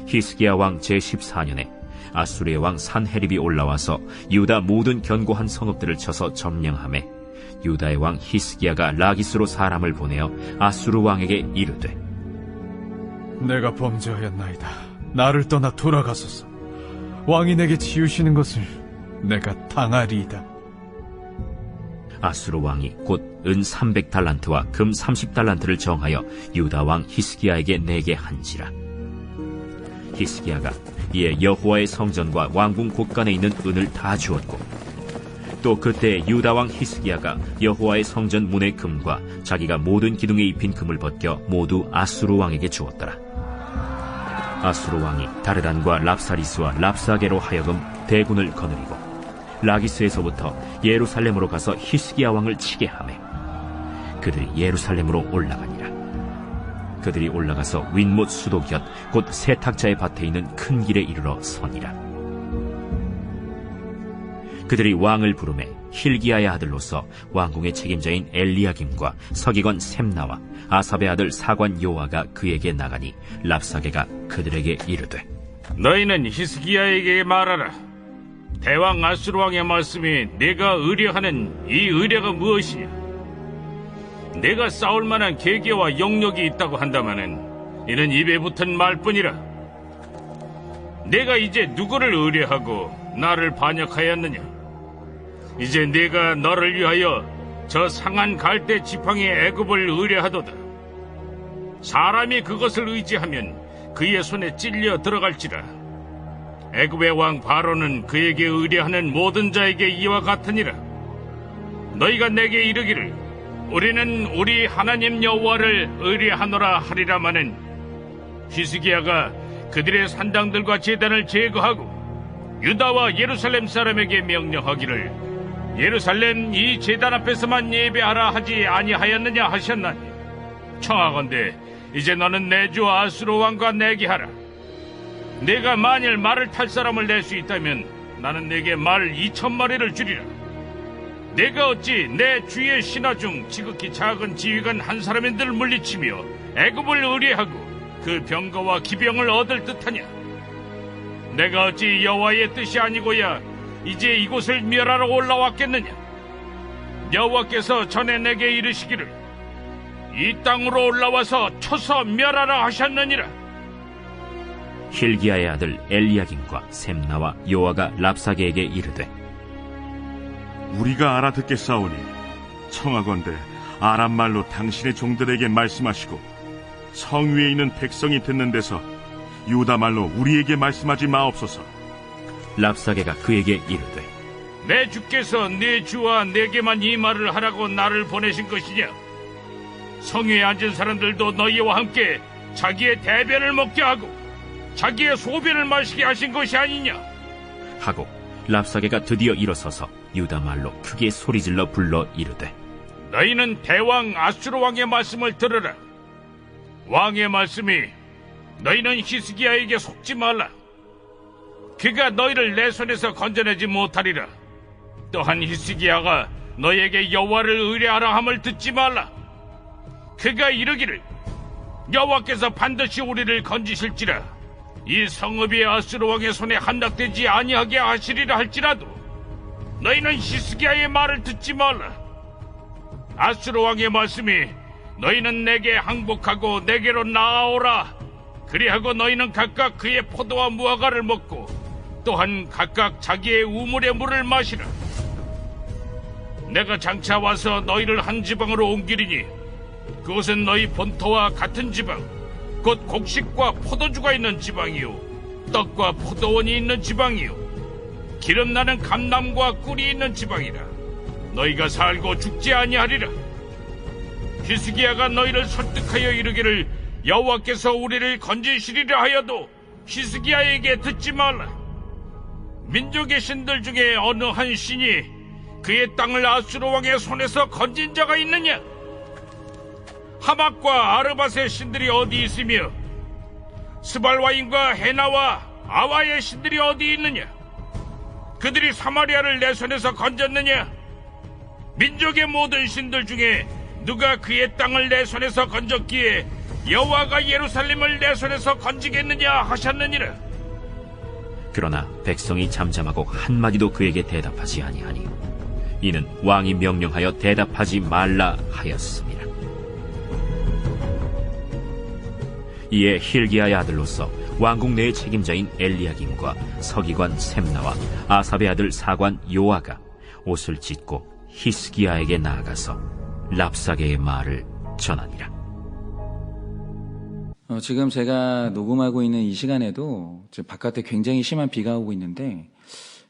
히스기야 왕 제14년에 아수르의 왕 산헤립이 올라와서 유다 모든 견고한 성읍들을 쳐서 점령하매 유다의 왕 히스기야가 라기스로 사람을 보내어 아수르 왕에게 이르되 내가 범죄하였나이다. 나를 떠나 돌아가소서. 왕이 내게 지으시는 것을 내가 당하리이다. 아수르 왕이 곧 은 300달란트와 금 30달란트를 정하여 유다 왕 히스기야에게 내게 한지라. 히스기야가 이에 여호와의 성전과 왕궁 곳간에 있는 은을 다 주었고 또 그때 유다 왕 히스기야가 여호와의 성전 문의 금과 자기가 모든 기둥에 입힌 금을 벗겨 모두 아수르 왕에게 주었더라. 아수르 왕이 다르단과 랍사리스와 랍사게로 하여금 대군을 거느리고 라기스에서부터 예루살렘으로 가서 히스기야 왕을 치게 하매 그들이 예루살렘으로 올라가니라. 그들이 올라가서 윗못 수도 곁 곧 세탁자의 밭에 있는 큰 길에 이르러 서니라. 그들이 왕을 부르매 힐기야의 아들로서 왕궁의 책임자인 엘리야김과 서기관 셈나와 아삽의 아들 사관 요아가 그에게 나가니 랍사게가 그들에게 이르되 너희는 히스기야에게 말하라. 대왕 아수르 왕의 말씀이 내가 의뢰하는 이 의뢰가 무엇이냐? 내가 싸울 만한 계계와 영역이 있다고 한다마는 이는 입에 붙은 말뿐이라. 내가 이제 누구를 의뢰하고 나를 반역하였느냐? 이제 내가 너를 위하여 저 상한 갈대 지팡이의 애굽을 의뢰하도다. 사람이 그것을 의지하면 그의 손에 찔려 들어갈지라. 애굽의 왕 바로는 그에게 의뢰하는 모든 자에게 이와 같으니라. 너희가 내게 이르기를 우리는 우리 하나님 여호와를 의뢰하노라 하리라마는 히스기야가 그들의 산당들과 제단을 제거하고 유다와 예루살렘 사람에게 명령하기를 예루살렘 이 제단 앞에서만 예배하라 하지 아니하였느냐 하셨나니 청하건대 이제 너는 내 주 아수르 왕과 내게 하라. 내가 만일 말을 탈 사람을 낼 수 있다면 나는 내게 말 2,000마리를 주리라. 내가 어찌 내 주의 신하 중 지극히 작은 지휘관 한 사람인들 물리치며 애굽을 의뢰하고 그 병거와 기병을 얻을 듯하냐? 내가 어찌 여호와의 뜻이 아니고야 이제 이곳을 멸하러 올라왔겠느냐? 여호와께서 전에 내게 이르시기를 이 땅으로 올라와서 쳐서 멸하라 하셨느니라. 힐기야의 아들 엘리야김과 셈나와 요아가 랍사게에게 이르되 우리가 알아듣겠사오니 청하건대 아람 말로 당신의 종들에게 말씀하시고 성 위에 있는 백성이 듣는 데서 유다 말로 우리에게 말씀하지 마옵소서. 랍사게가 그에게 이르되 내 주께서 네 주와 내게만 이 말을 하라고 나를 보내신 것이냐? 성위에 앉은 사람들도 너희와 함께 자기의 대변을 먹게 하고 자기의 소변을 마시게 하신 것이 아니냐? 하고 랍사게가 드디어 일어서서 유다 말로 크게 소리질러 불러 이르되 너희는 대왕 아수르 왕의 말씀을 들으라. 왕의 말씀이 너희는 히스기야에게 속지 말라. 그가 너희를 내 손에서 건져내지 못하리라. 또한 히스기야가 너희에게 여호와를 의뢰하라 함을 듣지 말라. 그가 이르기를 여호와께서 반드시 우리를 건지실지라 이 성읍이 아수르 왕의 손에 함락되지 아니하게 하시리라 할지라도 너희는 히스기야의 말을 듣지 말라. 아수르 왕의 말씀이 너희는 내게 항복하고 내게로 나아오라. 그리하고 너희는 각각 그의 포도와 무화과를 먹고 또한 각각 자기의 우물의 물을 마시라. 내가 장차 와서 너희를 한 지방으로 옮기리니 그것은 너희 본토와 같은 지방 곧 곡식과 포도주가 있는 지방이요 떡과 포도원이 있는 지방이요 기름나는 감람과 꿀이 있는 지방이라. 너희가 살고 죽지 아니하리라. 히스기야가 너희를 설득하여 이르기를 여호와께서 우리를 건지시리라 하여도 히스기야에게 듣지 말라. 민족의 신들 중에 어느 한 신이 그의 땅을 아수르 왕의 손에서 건진 자가 있느냐? 하맛과 아르밧의 신들이 어디 있으며 스발와임과 헤나와 아와의 신들이 어디 있느냐? 그들이 사마리아를 내 손에서 건졌느냐? 민족의 모든 신들 중에 누가 그의 땅을 내 손에서 건졌기에 여호와가 예루살렘을 내 손에서 건지겠느냐 하셨느니라. 그러나 백성이 잠잠하고 한마디도 그에게 대답하지 아니하니 이는 왕이 명령하여 대답하지 말라 하였습니다. 이에 힐기야의 아들로서 왕궁 내의 책임자인 엘리야김과 서기관 셈나와 아삽의 아들 사관 요아가 옷을 찢고 히스기야에게 나아가서 랍사게의 말을 전하니라. 지금 제가 녹음하고 있는 이 시간에도 지금 바깥에 굉장히 심한 비가 오고 있는데,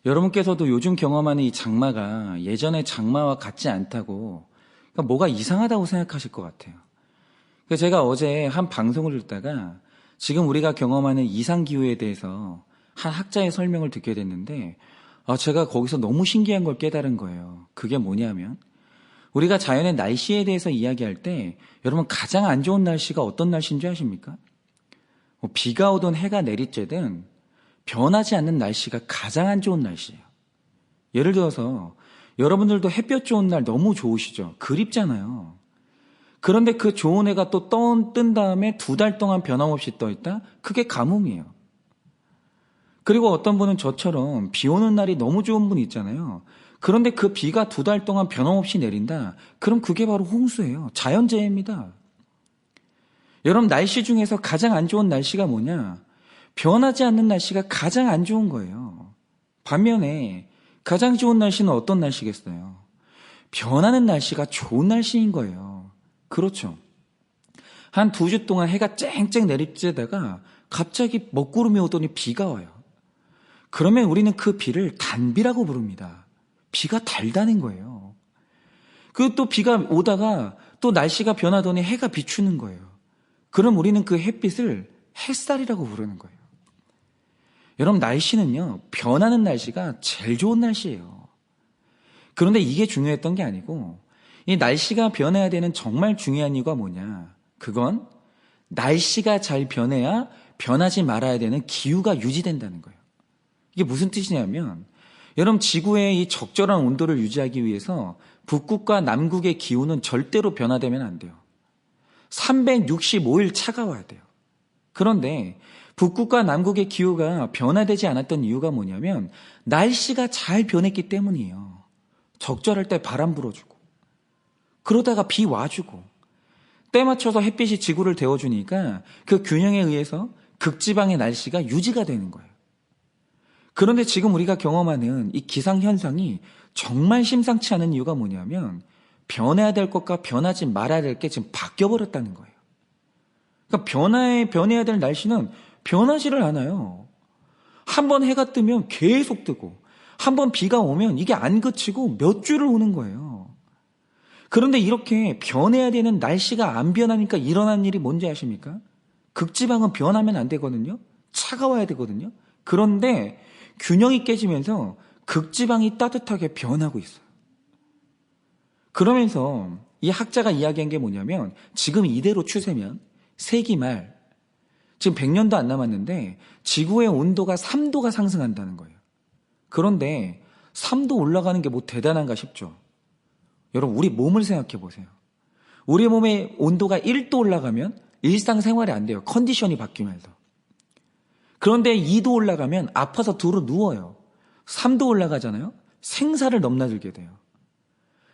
여러분께서도 요즘 경험하는 이 장마가 예전의 장마와 같지 않다고, 그러니까 뭐가 이상하다고 생각하실 것 같아요. 그래서 제가 어제 한 방송을 듣다가 지금 우리가 경험하는 이상기후에 대해서 한 학자의 설명을 듣게 됐는데, 제가 거기서 너무 신기한 걸 깨달은 거예요. 그게 뭐냐면, 우리가 자연의 날씨에 대해서 이야기할 때 여러분 가장 안 좋은 날씨가 어떤 날씨인 줄 아십니까? 비가 오든 해가 내리쬐든 변하지 않는 날씨가 가장 안 좋은 날씨예요. 예를 들어서 여러분들도 햇볕 좋은 날 너무 좋으시죠? 그립잖아요. 그런데 그 좋은 해가 또 뜬 다음에 2달 동안 변함없이 떠있다? 그게 가뭄이에요. 그리고 어떤 분은 저처럼 비 오는 날이 너무 좋은 분 있잖아요. 그런데 그 비가 2달 동안 변함없이 내린다? 그럼 그게 바로 홍수예요. 자연재해입니다. 여러분, 날씨 중에서 가장 안 좋은 날씨가 뭐냐? 변하지 않는 날씨가 가장 안 좋은 거예요. 반면에 가장 좋은 날씨는 어떤 날씨겠어요? 변하는 날씨가 좋은 날씨인 거예요. 그렇죠. 한 2주 동안 해가 쨍쨍 내리쬐다가 갑자기 먹구름이 오더니 비가 와요. 그러면 우리는 그 비를 단비라고 부릅니다. 비가 달다는 거예요. 또 비가 오다가 또 날씨가 변하더니 해가 비추는 거예요. 그럼 우리는 그 햇빛을 햇살이라고 부르는 거예요. 여러분, 날씨는요, 변하는 날씨가 제일 좋은 날씨예요. 그런데 이게 중요했던 게 아니고, 이 날씨가 변해야 되는 정말 중요한 이유가 뭐냐? 그건 날씨가 잘 변해야 변하지 말아야 되는 기후가 유지된다는 거예요. 이게 무슨 뜻이냐면, 여러분, 지구의 이 적절한 온도를 유지하기 위해서 북극과 남극의 기후는 절대로 변화되면 안 돼요. 365일 차가워야 돼요. 그런데 북극과 남극의 기후가 변화되지 않았던 이유가 뭐냐면 날씨가 잘 변했기 때문이에요. 적절할 때 바람 불어주고, 그러다가 비 와주고, 때 맞춰서 햇빛이 지구를 데워주니까 그 균형에 의해서 극지방의 날씨가 유지가 되는 거예요. 그런데 지금 우리가 경험하는 이 기상현상이 정말 심상치 않은 이유가 뭐냐면 변해야 될 것과 변하지 말아야 될 게 지금 바뀌어버렸다는 거예요. 그러니까 변해야 될 날씨는 변하지를 않아요. 한번 해가 뜨면 계속 뜨고, 한번 비가 오면 이게 안 그치고 몇 주를 오는 거예요. 그런데 이렇게 변해야 되는 날씨가 안 변하니까 일어난 일이 뭔지 아십니까? 극지방은 변하면 안 되거든요. 차가워야 되거든요. 그런데 균형이 깨지면서 극지방이 따뜻하게 변하고 있어요. 그러면서 이 학자가 이야기한 게 뭐냐면 지금 이대로 추세면 세기 말, 지금 100년도 안 남았는데 지구의 온도가 3도가 상승한다는 거예요. 그런데 3도 올라가는 게 뭐 대단한가 싶죠. 여러분, 우리 몸을 생각해 보세요. 우리 몸의 온도가 1도 올라가면 일상생활이 안 돼요. 컨디션이 바뀌면서. 그런데 2도 올라가면 아파서 두루 누워요. 3도 올라가잖아요. 생사를 넘나들게 돼요.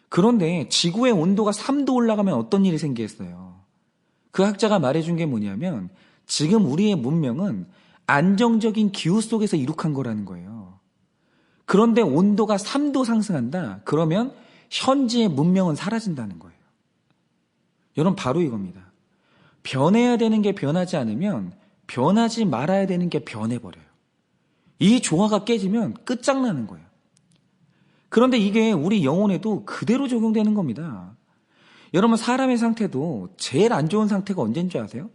그런데 지구의 온도가 3도 올라가면 어떤 일이 생기겠어요? 그 학자가 말해준 게 뭐냐면 지금 우리의 문명은 안정적인 기후 속에서 이룩한 거라는 거예요. 그런데 온도가 3도 상승한다? 그러면 현지의 문명은 사라진다는 거예요. 여러분, 바로 이겁니다. 변해야 되는 게 변하지 않으면 변하지 말아야 되는 게 변해버려요. 이 조화가 깨지면 끝장나는 거예요. 그런데 이게 우리 영혼에도 그대로 적용되는 겁니다. 여러분, 사람의 상태도 제일 안 좋은 상태가 언제인 줄 아세요?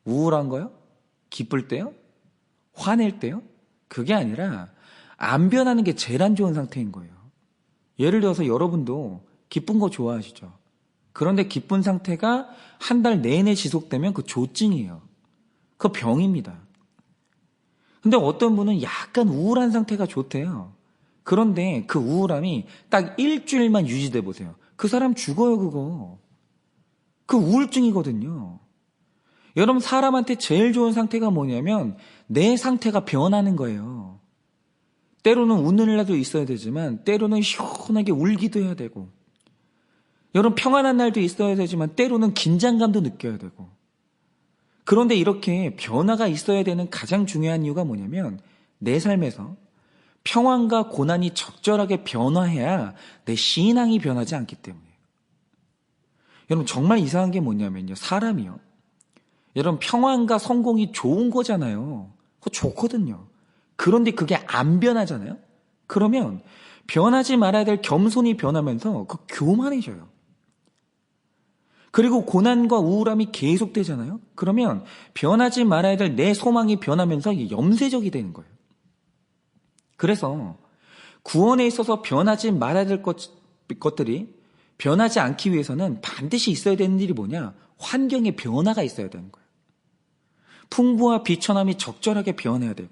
우울한 거요? 기쁠 때요? 화낼 때요? 그게 아니라 안 변하는 게 제일 안 좋은 상태인 거예요. 예를 들어서 여러분도 기쁜 거 좋아하시죠? 그런데 기쁜 상태가 한 달 내내 지속되면 그 조증이에요. 그 병입니다. 근데 어떤 분은 약간 우울한 상태가 좋대요. 그런데 그 우울함이 딱 일주일만 유지돼 보세요. 그 사람 죽어요, 그거. 그 우울증이거든요. 여러분, 사람한테 제일 좋은 상태가 뭐냐면 내 상태가 변하는 거예요. 때로는 웃는 날도 있어야 되지만 때로는 시원하게 울기도 해야 되고, 여러분 평안한 날도 있어야 되지만 때로는 긴장감도 느껴야 되고. 그런데 이렇게 변화가 있어야 되는 가장 중요한 이유가 뭐냐면 내 삶에서 평안과 고난이 적절하게 변화해야 내 신앙이 변하지 않기 때문이에요. 여러분 정말 이상한 게 뭐냐면요, 사람이요, 여러분 평안과 성공이 좋은 거잖아요. 그거 좋거든요. 그런데 그게 안 변하잖아요. 그러면 변하지 말아야 될 겸손이 변하면서 그 교만해져요. 그리고 고난과 우울함이 계속되잖아요. 그러면 변하지 말아야 될 내 소망이 변하면서 염세적이 되는 거예요. 그래서 구원에 있어서 변하지 말아야 될 것들이 변하지 않기 위해서는 반드시 있어야 되는 일이 뭐냐? 환경의 변화가 있어야 되는 거예요. 풍부와 비천함이 적절하게 변해야 되고,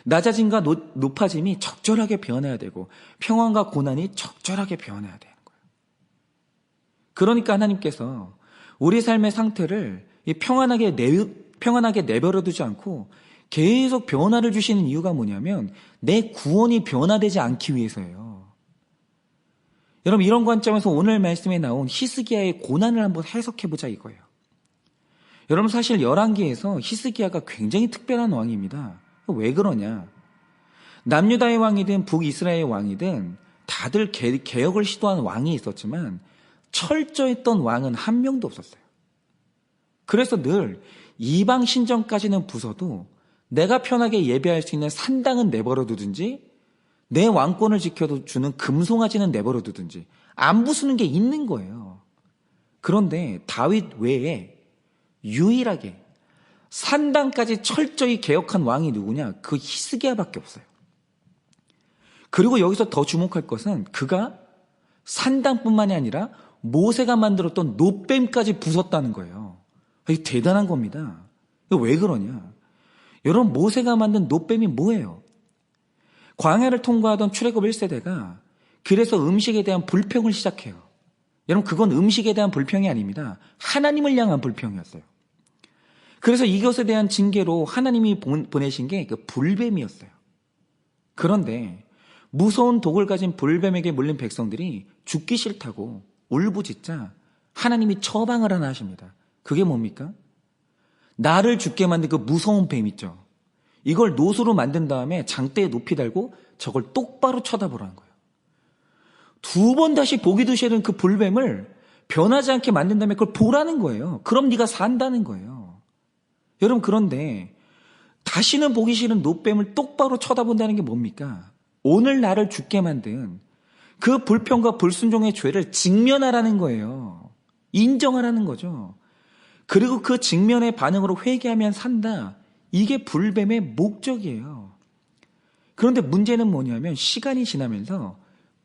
낮아짐과 높아짐이 적절하게 변해야 되고, 평안과 고난이 적절하게 변해야 되는 거예요. 그러니까 하나님께서 우리 삶의 상태를 평안하게 내버려 두지 않고 계속 변화를 주시는 이유가 뭐냐면 내 구원이 변화되지 않기 위해서예요. 여러분, 이런 관점에서 오늘 말씀에 나온 히스기야의 고난을 한번 해석해보자 이거예요. 여러분, 사실 열왕기에서 히스기야가 굉장히 특별한 왕입니다. 왜 그러냐? 남유다의 왕이든 북이스라엘의 왕이든 다들 개혁을 시도한 왕이 있었지만 철저했던 왕은 한 명도 없었어요. 그래서 늘 이방 신전까지는 부숴도 내가 편하게 예배할 수 있는 산당은 내버려 두든지 내 왕권을 지켜주는 금송아지는 내버려 두든지 안 부수는 게 있는 거예요. 그런데 다윗 외에 유일하게 산당까지 철저히 개혁한 왕이 누구냐? 그 히스기야밖에 없어요. 그리고 여기서 더 주목할 것은 그가 산당뿐만이 아니라 모세가 만들었던 놋뱀까지 부쉈다는 거예요. 이게 대단한 겁니다. 왜 그러냐? 여러분, 모세가 만든 놋뱀이 뭐예요? 광야를 통과하던 출애굽 1세대가 그래서 음식에 대한 불평을 시작해요. 여러분, 그건 음식에 대한 불평이 아닙니다. 하나님을 향한 불평이었어요. 그래서 이것에 대한 징계로 하나님이 보내신 게 그 불뱀이었어요. 그런데 무서운 독을 가진 불뱀에게 물린 백성들이 죽기 싫다고 울부짖자 하나님이 처방을 하나 하십니다. 그게 뭡니까? 나를 죽게 만든 그 무서운 뱀 있죠. 이걸 노수로 만든 다음에 장대에 높이 달고 저걸 똑바로 쳐다보라는 거예요. 두 번 다시 보기도 싫은 그 불뱀을 변하지 않게 만든 다음에 그걸 보라는 거예요. 그럼 네가 산다는 거예요. 여러분, 그런데 다시는 보기 싫은 놋뱀을 똑바로 쳐다본다는 게 뭡니까? 오늘 나를 죽게 만든 그 불평과 불순종의 죄를 직면하라는 거예요. 인정하라는 거죠. 그리고 그 직면의 반응으로 회개하면 산다. 이게 불뱀의 목적이에요. 그런데 문제는 뭐냐면 시간이 지나면서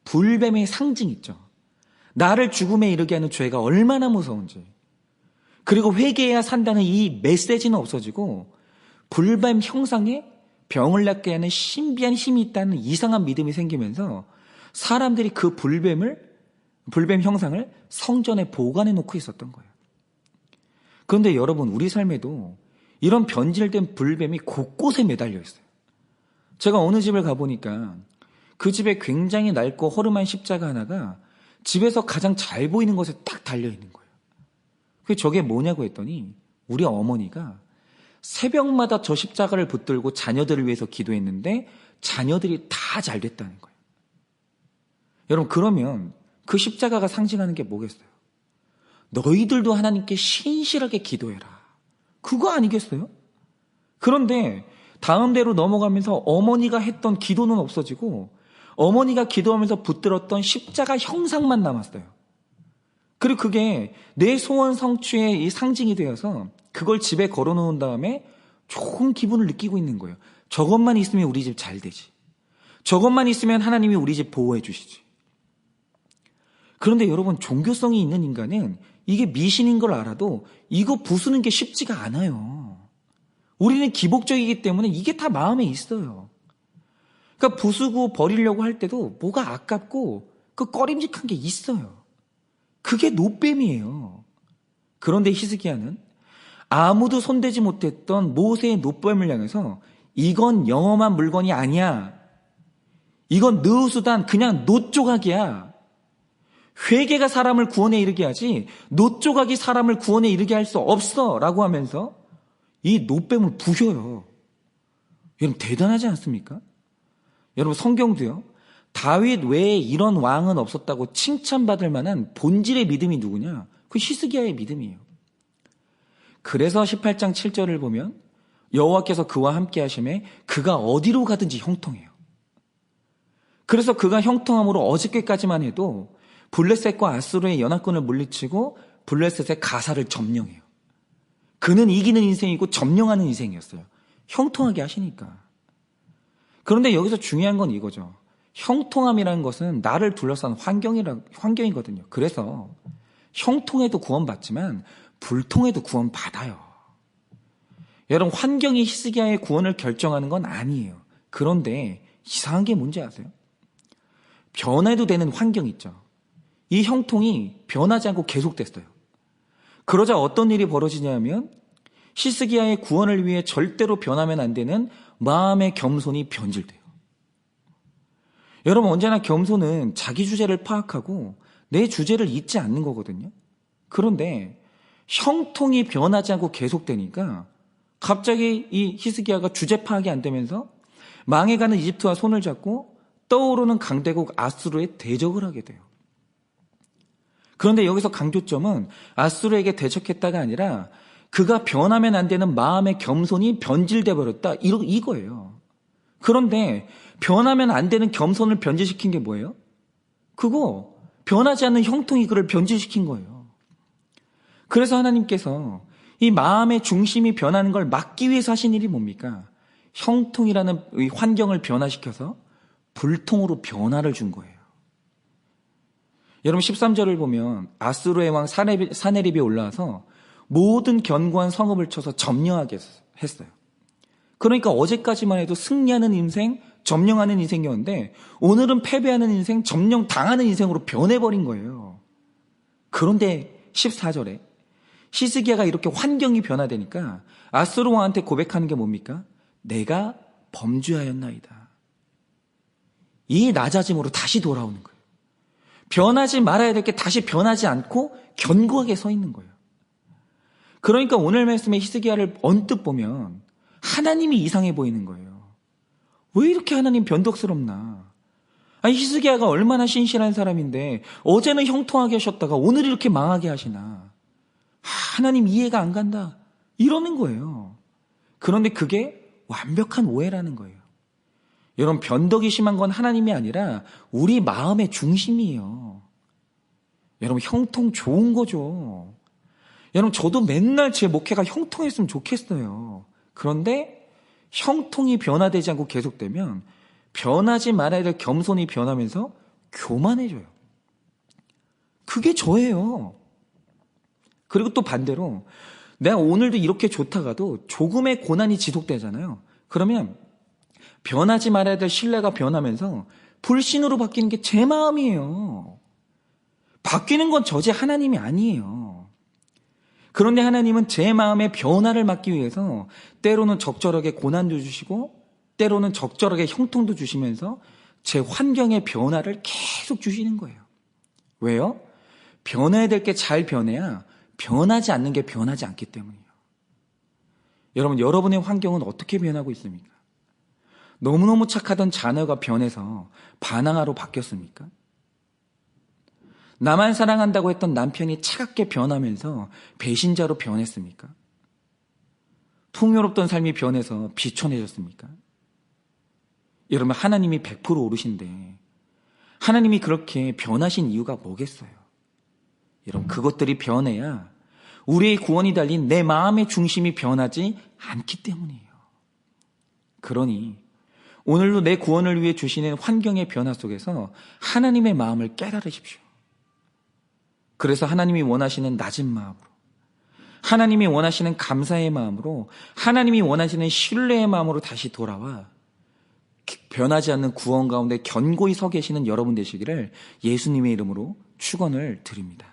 불뱀의 상징 있죠. 나를 죽음에 이르게 하는 죄가 얼마나 무서운지, 그리고 회개해야 산다는 이 메시지는 없어지고 불뱀 형상에 병을 낫게 하는 신비한 힘이 있다는 이상한 믿음이 생기면서 사람들이 그 불뱀 형상을 성전에 보관해 놓고 있었던 거예요. 그런데 여러분, 우리 삶에도 이런 변질된 불뱀이 곳곳에 매달려 있어요. 제가 어느 집을 가보니까 그 집에 굉장히 낡고 허름한 십자가 하나가 집에서 가장 잘 보이는 곳에 딱 달려있는 거예요. 그게 저게 뭐냐고 했더니 우리 어머니가 새벽마다 저 십자가를 붙들고 자녀들을 위해서 기도했는데 자녀들이 다 잘 됐다는 거예요. 여러분, 그러면 그 십자가가 상징하는 게 뭐겠어요? 너희들도 하나님께 신실하게 기도해라. 그거 아니겠어요? 그런데 다음 대로 넘어가면서 어머니가 했던 기도는 없어지고 어머니가 기도하면서 붙들었던 십자가 형상만 남았어요. 그리고 그게 내 소원 성취의 이 상징이 되어서 그걸 집에 걸어놓은 다음에 좋은 기분을 느끼고 있는 거예요. 저것만 있으면 우리 집 잘 되지. 저것만 있으면 하나님이 우리 집 보호해 주시지. 그런데 여러분, 종교성이 있는 인간은 이게 미신인 걸 알아도 이거 부수는 게 쉽지가 않아요. 우리는 기복적이기 때문에 이게 다 마음에 있어요. 그러니까 부수고 버리려고 할 때도 뭐가 아깝고 그 꺼림직한 게 있어요. 그게 놋뱀이에요. 그런데 히스기야는 아무도 손대지 못했던 모세의 놋뱀을 향해서 이건 영험한 물건이 아니야. 이건 느우수단 그냥 놋조각이야. 회개가 사람을 구원에 이르게 하지 놋조각이 사람을 구원에 이르게 할 수 없어 라고 하면서 이 놋뱀을 부셔요. 여러분 대단하지 않습니까? 여러분 성경도요. 다윗 외에 이런 왕은 없었다고 칭찬받을 만한 본질의 믿음이 누구냐? 그 히스기야의 믿음이에요. 그래서 18장 7절을 보면 여호와께서 그와 함께 하심에 그가 어디로 가든지 형통해요. 그래서 그가 형통함으로 어저께까지만 해도 블레셋과 아수르의 연합군을 물리치고 블레셋의 가사를 점령해요. 그는 이기는 인생이고 점령하는 인생이었어요. 형통하게 하시니까. 그런데 여기서 중요한 건 이거죠. 형통함이라는 것은 나를 둘러싼 환경이거든요. 그래서 형통에도 구원받지만 불통에도 구원받아요. 여러분 환경이 히스기야의 구원을 결정하는 건 아니에요. 그런데 이상한 게 뭔지 아세요? 변해도 되는 환경 있죠. 이 형통이 변하지 않고 계속됐어요. 그러자 어떤 일이 벌어지냐면 히스기야의 구원을 위해 절대로 변하면 안 되는 마음의 겸손이 변질돼요. 여러분 언제나 겸손은 자기 주제를 파악하고 내 주제를 잊지 않는 거거든요. 그런데 형통이 변하지 않고 계속되니까 갑자기 이 히스기야가 주제 파악이 안 되면서 망해가는 이집트와 손을 잡고 떠오르는 강대국 아수르에 대적을 하게 돼요. 그런데 여기서 강조점은 아수르에게 대적했다가 아니라 그가 변하면 안 되는 마음의 겸손이 변질돼 버렸다 이거예요. 그런데 변하면 안 되는 겸손을 변질시킨 게 뭐예요? 그거 변하지 않는 형통이 그를 변질시킨 거예요. 그래서 하나님께서 이 마음의 중심이 변하는 걸 막기 위해서 하신 일이 뭡니까? 형통이라는 이 환경을 변화시켜서 불통으로 변화를 준 거예요. 여러분 13절을 보면 아수르의 왕 사네립이 올라와서 모든 견고한 성읍을 쳐서 점령하게 했어요. 그러니까 어제까지만 해도 승리하는 인생, 점령하는 인생이었는데 오늘은 패배하는 인생, 점령당하는 인생으로 변해버린 거예요. 그런데 14절에 히스기야가 이렇게 환경이 변화되니까 아수르 왕한테 고백하는 게 뭡니까? 내가 범죄하였나이다. 이 낮아짐으로 다시 돌아오는 거예요. 변하지 말아야 될 게 다시 변하지 않고 견고하게 서 있는 거예요. 그러니까 오늘 말씀의 히스기야를 언뜻 보면 하나님이 이상해 보이는 거예요. 왜 이렇게 하나님 변덕스럽나? 아니 히스기야가 얼마나 신실한 사람인데 어제는 형통하게 하셨다가 오늘 이렇게 망하게 하시나? 하나님 이해가 안 간다. 이러는 거예요. 그런데 그게 완벽한 오해라는 거예요. 여러분 변덕이 심한 건 하나님이 아니라 우리 마음의 중심이에요. 여러분 형통 좋은 거죠. 여러분 저도 맨날 제 목회가 형통했으면 좋겠어요. 그런데 형통이 변화되지 않고 계속되면 변하지 말아야 될 겸손이 변하면서 교만해져요. 그게 저예요. 그리고 또 반대로 내가 오늘도 이렇게 좋다가도 조금의 고난이 지속되잖아요. 그러면 변하지 말아야 될 신뢰가 변하면서 불신으로 바뀌는 게 제 마음이에요. 바뀌는 건 저제 하나님이 아니에요. 그런데 하나님은 제 마음의 변화를 막기 위해서 때로는 적절하게 고난도 주시고 때로는 적절하게 형통도 주시면서 제 환경의 변화를 계속 주시는 거예요. 왜요? 변해야 될 게 잘 변해야 변하지 않는 게 변하지 않기 때문이에요. 여러분, 여러분의 환경은 어떻게 변하고 있습니까? 너무너무 착하던 자녀가 변해서 반항아로 바뀌었습니까? 나만 사랑한다고 했던 남편이 차갑게 변하면서 배신자로 변했습니까? 풍요롭던 삶이 변해서 비천해졌습니까? 여러분 하나님이 100% 오르신데 하나님이 그렇게 변하신 이유가 뭐겠어요? 여러분 그것들이 변해야 우리의 구원이 달린 내 마음의 중심이 변하지 않기 때문이에요. 그러니 오늘도 내 구원을 위해 주시는 환경의 변화 속에서 하나님의 마음을 깨달으십시오. 그래서 하나님이 원하시는 낮은 마음으로, 하나님이 원하시는 감사의 마음으로, 하나님이 원하시는 신뢰의 마음으로 다시 돌아와 변하지 않는 구원 가운데 견고히 서 계시는 여러분 되시기를 예수님의 이름으로 축원을 드립니다.